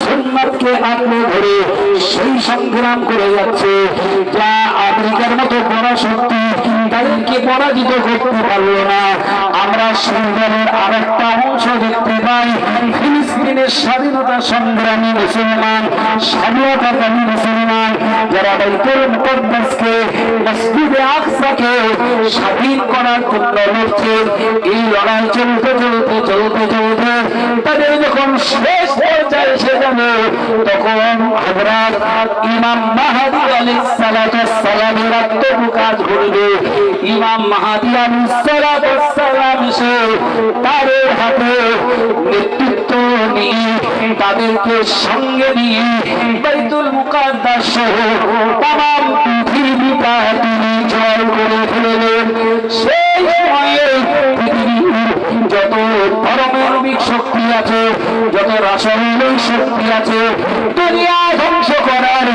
সুন্নাতকে আঁকড়ে ধরে সেই সংগ্রাম করে যাচ্ছে, যা আমেরিকার মতো বড় শক্তি তাদেরকে পরাজিত করতে পারলো না। আমরা সংগ্রামের আর একটা অংশ দেখতে পাই, ফিলিস্তিনের স্বাধীনতা সংগ্রামী মুসলমান, স্বাধীনতাকামী মুসলমান যারা বাইতুল মুকদ্দাসকে, মসজিদে আকসাকে স্বাধীন করার জন্য লড়ছে। এই লড়াই চলতে চলতে চলতে চলতে তাদের যখন শেষ পর্যায়ে এসে যাবে, তখন হযরত ইমাম মাহদী আলাইহিস সালাতু ওয়াস সালামের আত্মপ্রকাশ ঘটবে। ইমাম মাহদী আলাইহিস সালাতু ওয়াস সালাম এসে তাদের হাতে নেতৃত্ব নিয়ে, তাদেরকে সঙ্গে নিয়ে বাইতুল মুকাদ্দাস সহ তাম পৃথিবীটা তিনি জয় করে ফেললেন। সেই সময়ে পৃথিবীর যত পারমাণবিক শক্তি আছে, যত রাসায়নিক শক্তি আছে, দুনিয়া ধ্বংস করার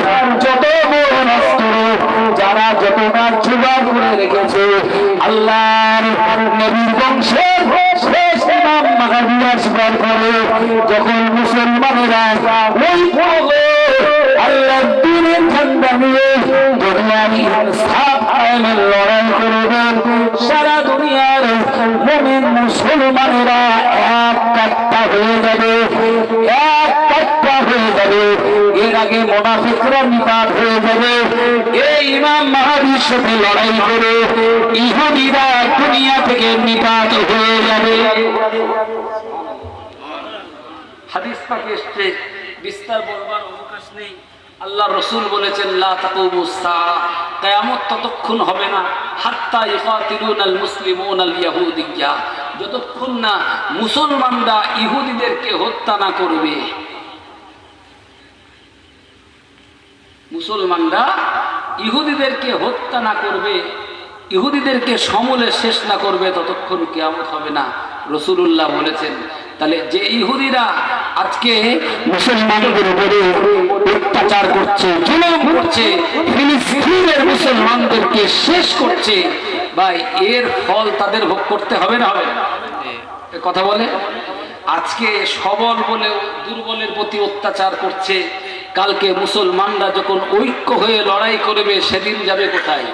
যত বড় অস্ত্র যারা যতটা জোগাড় করে রেখেছে, আল্লাহর নবীর বংশের শেষ ইমাম মাহদী আসবার পরে যখন মুসলমানেরা ওই আল্লাহর দ্বীনের ঝান্ডা নিয়ে দুনিয়ার ইনসাফ কায়েমের লড়াই করবেন, সারা দুনিয়ার মুমিন মুসলমানেরা এক কাট্টা হয়ে যাবে, এক কাট্টা হয়ে যাবে। এর আগে মুনাফিকরা নিপাত হয়ে যাবে। এই ইমাম মাহদীর সাথে লড়াই করে ইহুদিরা দুনিয়া থেকে নিপাত হয়ে যাবে। হাদিস পাকে এসেছে, বিস্তার বলবার অবকাশ নেই। আল্লাহ রসুল বলেছেন, লা তাকুমুস সাআহ, কিয়ামত ততক্ষণ হবে না হাত্তা ইউকাতিলুনাল মুসলিমুনাল ইয়াহুদিয়্যা, যতক্ষণ না মুসলমানরা ইহুদিদেরকে হত্যা না করবে। মুসলমানরা ইহুদিদেরকে হত্যা না করবে, ইহুদিদেরকে সমূলে শেষ না করবে, ততক্ষণ কিয়ামত হবে না, রাসূলুল্লাহ বলেছেন। তাহলে যে ইহুদিরা আজকে মুসলমানদের উপরে অত্যাচার করছে, জুলুম করছে, ফিলিস্তিনের মুসলমানদেরকে শেষ করছে, ভাই এর ফল তাদের ভোগ করতে হবে না? হবে কথা বলে। আজকে সবল বলে দুর্বলের প্রতি অত্যাচার করছে, কালকে মুসলমানরা যখন ঐক্য হয়ে লড়াই করবে, সেদিন যাবে কোথায়?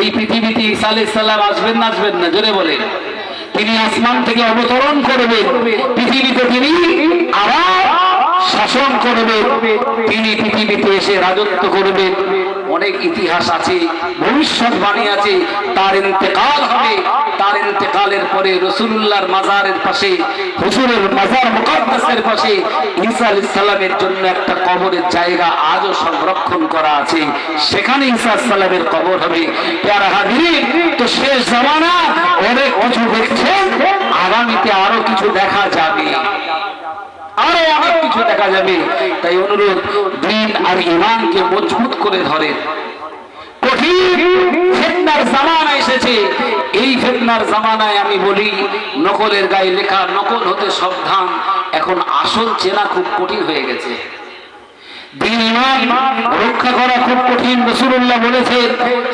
এই পৃথিবীতে ঈসা আলাইহিস সালাম আসবেন না আসবেন না? জোরে বলেন। তিনি আসমান থেকে অবতরণ করবেন, পৃথিবীতে তিনি আবার শাসন করবেন, তিনি পৃথিবীতে এসে রাজত্ব করবেন। অনেক ইতিহাস আছে, ভবিষ্যৎবাণী আছে, তার ইন্তেকাল হবে। তার ইন্তেকালের পরে রাসূলুল্লাহর মাজারের পাশে, হুজুরের মাজার মুকাদ্দাসের পাশে ঈসা আলাইহিস সালামের জন্য একটা কবরের জায়গা আজও সংরক্ষণ করা আছে, সেখানে ঈসা আলাইহিস সালামের কবর হবে। প্যারা হাজিরিন, তো শেষ জামানা অনেক কিছু দেখছেন, আগামীতে আরো কিছু দেখা যাবে, আরো অনেক কিছু দেখা যাবে। তাই অনুরোধ, দ্বীন আর ঈমানকে মজবুত করে ধরেন। কঠিন ফিতনার জামানা এসেছে, এই ফিতনার জামানায় আমি বলি, নকলের গায়ে লেখা, নকল হতে সাবধান। এখন আসল চেনা খুব কঠিন হয়ে গেছে। দ্বীন ঈমান রক্ষা করা খুব কঠিন। রাসূলুল্লাহ বলেছেন,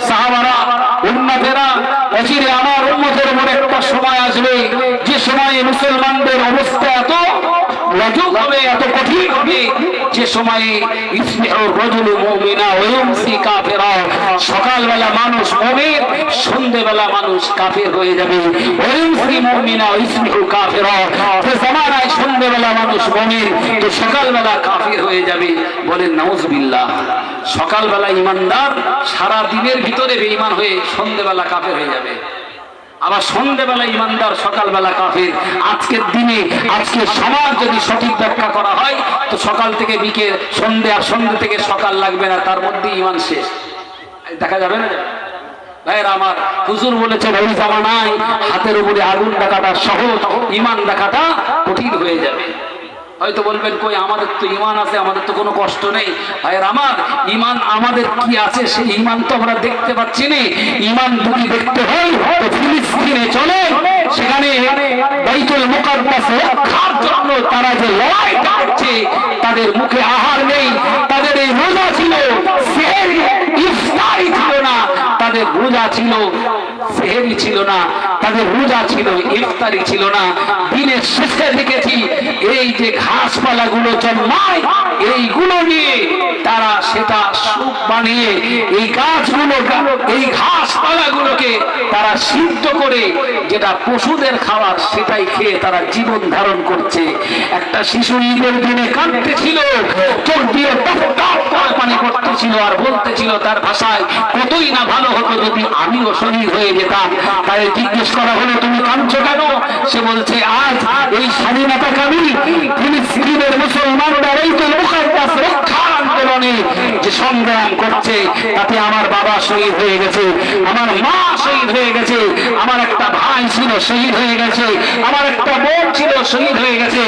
সাহাবারা, উম্মতেরা, অচিরে আমার উম্মতের উপর একটা সময় আসবে, যে সময়ে মুসলমানদের অবস্থা এত লাজুক হবে, এত কঠিন হবে, যে সময়ে ইসবিহুর রাজুলু মুমিনা ওয়া ইউমসি কাফিরা, সকালবেলা মানুষ মুমিন, সন্ধ্যেবেলা মানুষ কাফির হয়ে যাবে। ওয়া ইউমসি মুমিনা ওয়া ইসবিহু কাফিরা, যে জামানায় সন্ধ্যেবেলা মানুষ মুমিন, তো সকালবেলা কাফির হয়ে যাবে। বলেন নাউজুবিল্লাহ। সকালবেলা ঈমানদার, সারা দিনের ভিতরে বেঈমান হয়ে সন্ধ্যেবেলা কাফির হয়ে যাবে। আবার সন্ধ্যেবেলা ঈমানদার, সকালবেলা কাফির। আজকের দিনে, আজকের সমাজ যদি সঠিক ব্যাখ্যা করা হয়, তো সকাল থেকে বিকেল, সন্ধ্যে, আর সন্ধ্যে থেকে সকাল লাগবে না, তার মধ্যে ঈমান শেষ। দেখা যাবে না? ভাইরা আমার, হুজুর বলেছেন ওই জামানায় হাতের উপরে আগুন দেখাটা সহজ, ঈমান দেখাটা কঠিন হয়ে যাবে। হয়তো বলবেন, কই আমাদের তো ঈমান আছে, আমাদের তো কোনো কষ্ট নেই। ভাইয়ের আমার, ঈমান আমাদের কি আছে সেই ঈমান তো আমরা দেখতে পাচ্ছি না। ঈমান যদি দেখতে হয় তো ফিলিস্তিনে চলে, সেখানে বাইতুল মুকাদ্দাসে রক্ষার জন্য তারা যে লড়াই করছে, তাদের মুখে আহার নেই, তাদের এই রোজা ছিল, সেহরি ইফতারি ছিল না, তাদের রোজা ছিল, সেহরি ছিল না, তাদের রোজা ছিল, ইফতারি ছিল না। দিনের শেষে দেখেছি এই যে ঘাসপালাগুলো জন্মায়, এই গুলো নিয়ে তারা সেটা সুপ বানিয়ে এই গাছগুলো, এই ঘাসপালাগুলোকে তারা সিদ্ধ করে যেটা পশুদের খাবার সেটাই খেয়ে তারা জীবন ধারণ করছে। একটা শিশু ঈদের দিনে কাঁদতেছিল, চোখ দিয়ে টপ টপ করে পানি পড়তেছিল আর বলতেছিল তার ভাষায়, কতই না ভালো হতো যদি আমিও শহীদ হয়ে যেতাম। তাই জিজ্ঞেস করা হলো, তুমি কাঁদছো কেন? সে বলছে, আজ এই স্বাধীনতাকামী ফিলিস্তিনের মুসলমানরা বাইতুল মুকাদ্দাস রক্ষার আন্দোলনে যে সংগ্রাম করছে তাতে আমার বাবা শহীদ হয়ে গেছে, আমার মা শহীদ হয়ে গেছে, আমার একটা ভাই ছিল শহীদ হয়ে গেছে, আমার একটা বোন ছিল শহীদ হয়ে গেছে,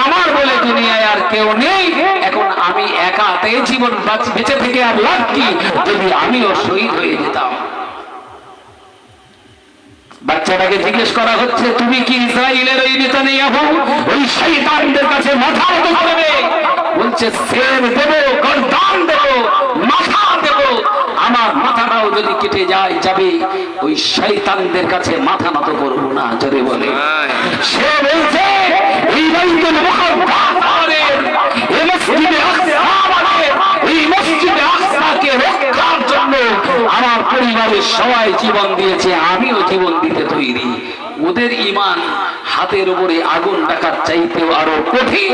আমার বলে দুনিয়ায় আর কেউ নেই। এখন আমি একাতে জীবন বেঁচে থেকে আর লাভ কি যদি আমিও শহীদ হয়ে যেতাম। বাচ্চাটাকে জিজ্ঞেস করা হচ্ছে, তুমি কি ইসরায়েলের ওই নেতানিয়াহু ওই শয়তানদের কাছে মাথা নত করবে? বলছে, সের দেব, গর্দান দেব, মাথা দেব, আমার মাথাটাও যদি কেটে যায় যাবে, ওই শয়তানদের কাছে মাথা নত করব না। জোরে বলে। সে বলছে, এই বাইতুল মুকাদ্দাসের এই মসজিদে আকসাকে, এই মসজিদে আকসাকে রক্ষার জন্য আমার পরিবারের সবাই জীবন দিয়েছে, আমিও জীবন দিতে তৈরি। ওদের ঈমান হাতের উপরে আগুন রাখার চাইতেও আরো কঠিন।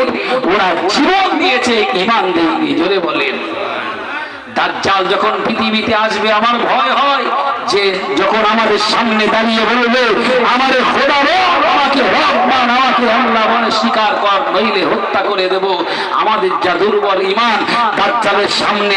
ওরা জীবন দিয়েছে, ঈমান দেয়নি। জোরে বলেন। দাজ্জাল যখন পৃথিবীতে আসবে আমার ভয় হয় যে যখন আমাদের সামনে দাঁড়িয়ে বলবে, আমাদের খোদা রব, আমাকে রহমান, আমাকে আল্লাহ বলে স্বীকার কর, নইলে হত্যা করে দেব। আমাদের যা দুর্বল ঈমান, দাজ্জালের সামনে